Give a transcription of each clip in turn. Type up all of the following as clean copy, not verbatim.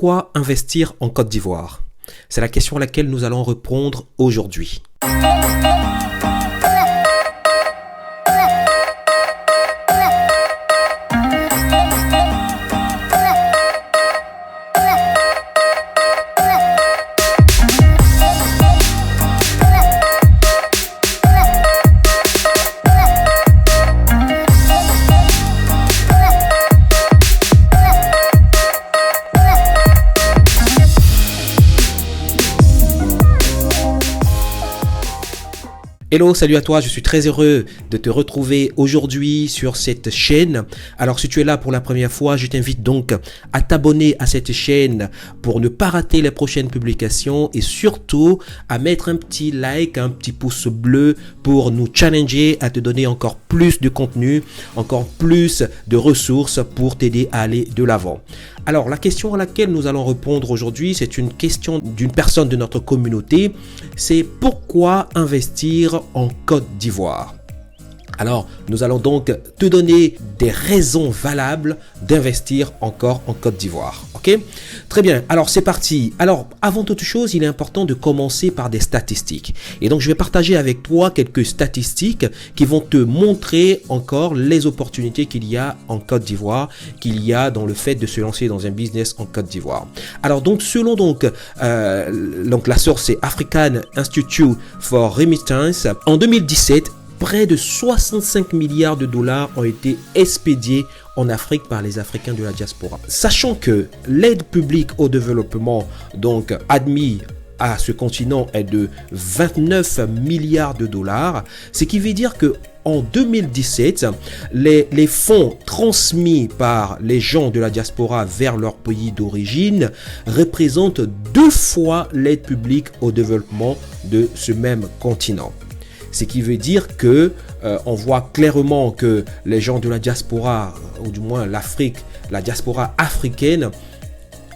pourquoi investir en Côte d'Ivoire? C'est la question à laquelle nous allons répondre aujourd'hui. Hello, salut à toi, je suis très heureux de te retrouver aujourd'hui sur cette chaîne. Alors si tu es là pour la première fois, je t'invite donc à t'abonner à cette chaîne pour ne pas rater les prochaines publications et surtout à mettre un petit like, un petit pouce bleu pour nous challenger à te donner encore plus de contenu, encore plus de ressources pour t'aider à aller de l'avant. Alors, la question à laquelle nous allons répondre aujourd'hui, c'est une question d'une personne de notre communauté. C'est pourquoi investir en Côte d'Ivoire? Alors, nous allons donc te donner des raisons valables d'investir encore en Côte d'Ivoire. Ok? Très bien. Alors, c'est parti. Alors, avant toute chose, il est important de commencer par des statistiques. Et donc, je vais partager avec toi quelques statistiques qui vont te montrer encore les opportunités qu'il y a en Côte d'Ivoire, qu'il y a dans le fait de se lancer dans un business en Côte d'Ivoire. Alors, donc, selon la source, c'est African Institute for Remittance, en 2017, près de 65 milliards de dollars ont été expédiés en Afrique par les Africains de la diaspora. Sachant que l'aide publique au développement, donc admise à ce continent, est de 29 milliards de dollars, ce qui veut dire que en 2017, les fonds transmis par les gens de la diaspora vers leur pays d'origine représentent 2 fois l'aide publique au développement de ce même continent. Ce qui veut dire que on voit clairement que les gens de la diaspora, ou du moins l'Afrique, la diaspora africaine,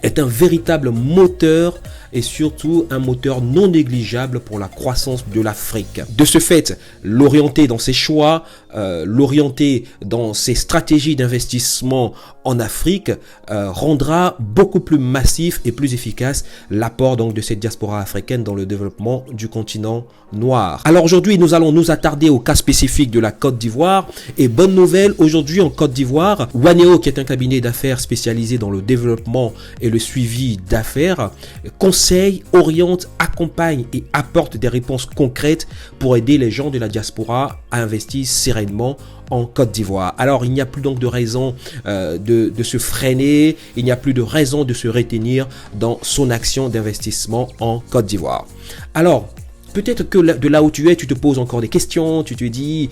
est un véritable moteur et surtout un moteur non négligeable pour la croissance de l'Afrique. De ce fait, l'orienter dans ses choix, l'orienter dans ses stratégies d'investissement en Afrique rendra beaucoup plus massif et plus efficace l'apport donc de cette diaspora africaine dans le développement du continent noir. Alors aujourd'hui, nous allons nous attarder au cas spécifique de la Côte d'Ivoire. Et bonne nouvelle, aujourd'hui en Côte d'Ivoire, Waneo, qui est un cabinet d'affaires spécialisé dans le développement et le suivi d'affaires, conseille, oriente, accompagne et apporte des réponses concrètes pour aider les gens de la diaspora à investir sereinement en Côte d'Ivoire. Alors, il n'y a plus donc de raison de se freiner, il n'y a plus de raison de se retenir dans son action d'investissement en Côte d'Ivoire. Alors, peut-être que de là où tu es, tu te poses encore des questions, tu te dis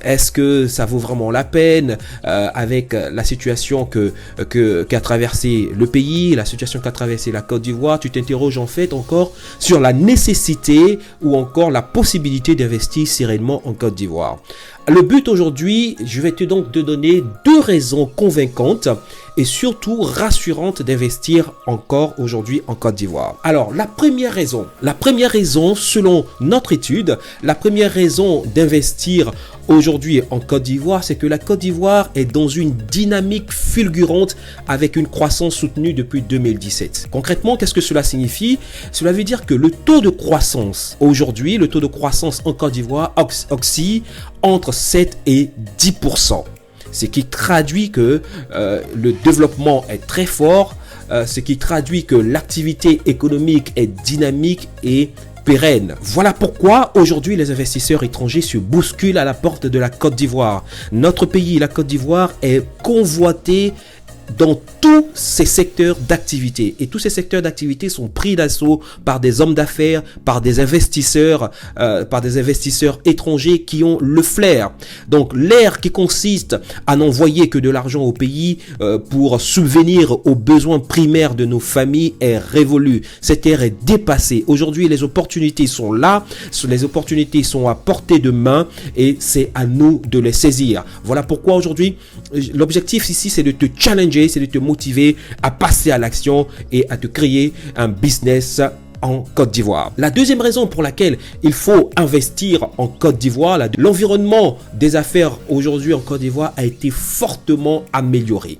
est-ce que ça vaut vraiment la peine avec la situation qu'a traversé le pays, la situation qu'a traversé la Côte d'Ivoire. Tu t'interroges en fait encore sur la nécessité ou encore la possibilité d'investir sereinement en Côte d'Ivoire. Le but aujourd'hui, je vais donc te donner 2 raisons convaincantes et surtout rassurantes d'investir encore aujourd'hui en Côte d'Ivoire. Alors, la première raison, selon notre étude, la première raison d'investir aujourd'hui en Côte d'Ivoire, c'est que la Côte d'Ivoire est dans une dynamique fulgurante avec une croissance soutenue depuis 2017. Concrètement, qu'est-ce que cela signifie? Cela veut dire que le taux de croissance aujourd'hui, le taux de croissance en Côte d'Ivoire oscille entre 7 et 10%. Ce qui traduit que le développement est très fort, ce qui traduit que l'activité économique est dynamique et pérenne. Voilà pourquoi aujourd'hui les investisseurs étrangers se bousculent à la porte de la Côte d'Ivoire. Notre pays, la Côte d'Ivoire, est convoité dans tous ces secteurs d'activité. Et tous ces secteurs d'activité sont pris d'assaut par des hommes d'affaires, par des investisseurs étrangers qui ont le flair. Donc l'ère qui consiste à n'envoyer que de l'argent au pays pour subvenir aux besoins primaires de nos familles est révolue. Cette ère est dépassée. Aujourd'hui, les opportunités sont là, les opportunités sont à portée de main et c'est à nous de les saisir. Voilà pourquoi aujourd'hui, l'objectif ici, c'est de te challenger, c'est de te motiver à passer à l'action et à te créer un business en Côte d'Ivoire. La deuxième raison pour laquelle il faut investir en Côte d'Ivoire, l'environnement des affaires aujourd'hui en Côte d'Ivoire a été fortement amélioré.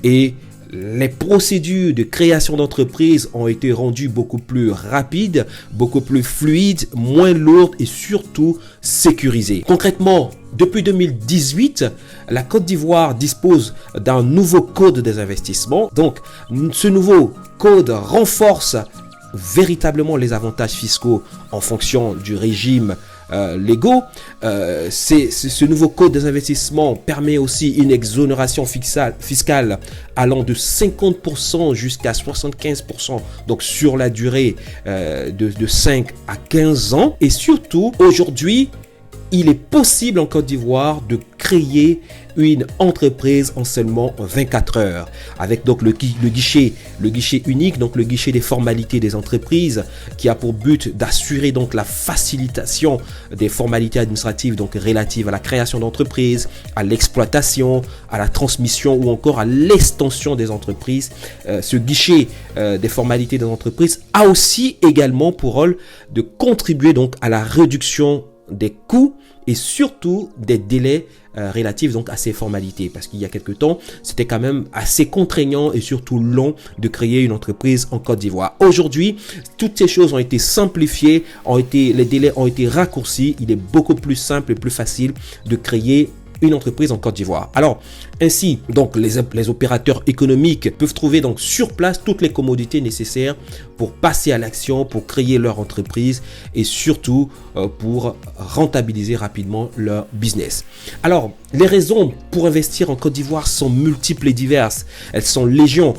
Et Les procédures de création d'entreprise ont été rendues beaucoup plus rapides, beaucoup plus fluides, moins lourdes et surtout sécurisées. Concrètement, depuis 2018, la Côte d'Ivoire dispose d'un nouveau code des investissements. Donc, ce nouveau code renforce véritablement les avantages fiscaux en fonction du régime légaux. Ce nouveau code des investissements permet aussi une exonération fiscale allant de 50% jusqu'à 75%, donc sur la durée de 5 à 15 ans. Et surtout, aujourd'hui, il est possible en Côte d'Ivoire de créer une entreprise en seulement 24 heures avec donc le guichet unique, donc le guichet des formalités des entreprises qui a pour but d'assurer donc la facilitation des formalités administratives donc relatives à la création d'entreprises, à l'exploitation, à la transmission ou encore à l'extension des entreprises. Ce guichet des formalités des entreprises a aussi également pour rôle de contribuer donc à la réduction des coûts et surtout des délais relatifs donc à ces formalités, parce qu'il y a quelque temps c'était quand même assez contraignant et surtout long de créer une entreprise en Côte d'Ivoire. Aujourd'hui, toutes ces choses ont été simplifiées, les délais ont été raccourcis, il est beaucoup plus simple et plus facile de créer une entreprise en Côte d'Ivoire. Alors, ainsi, donc, les opérateurs économiques peuvent trouver donc sur place toutes les commodités nécessaires pour passer à l'action, pour créer leur entreprise et surtout pour rentabiliser rapidement leur business. Alors, les raisons pour investir en Côte d'Ivoire sont multiples et diverses. Elles sont légion,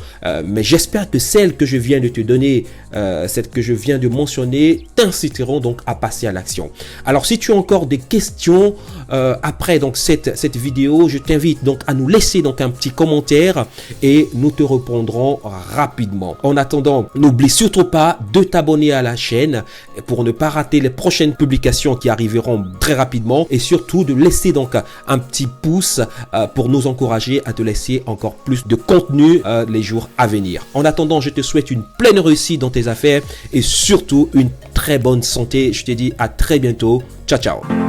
mais j'espère que celles que je viens de te donner, celles que je viens de mentionner, t'inciteront donc à passer à l'action. Alors, si tu as encore des questions après donc cette vidéo, je t'invite donc à nous laisser donc un petit commentaire et nous te répondrons rapidement. En attendant, n'oublie surtout pas de t'abonner à la chaîne pour ne pas rater les prochaines publications qui arriveront très rapidement et surtout de laisser donc un petit pouce pour nous encourager à te laisser encore plus de contenu les jours à venir. En attendant, je te souhaite une pleine réussite dans tes affaires et surtout une très bonne santé. Je te dis à très bientôt. Ciao, ciao.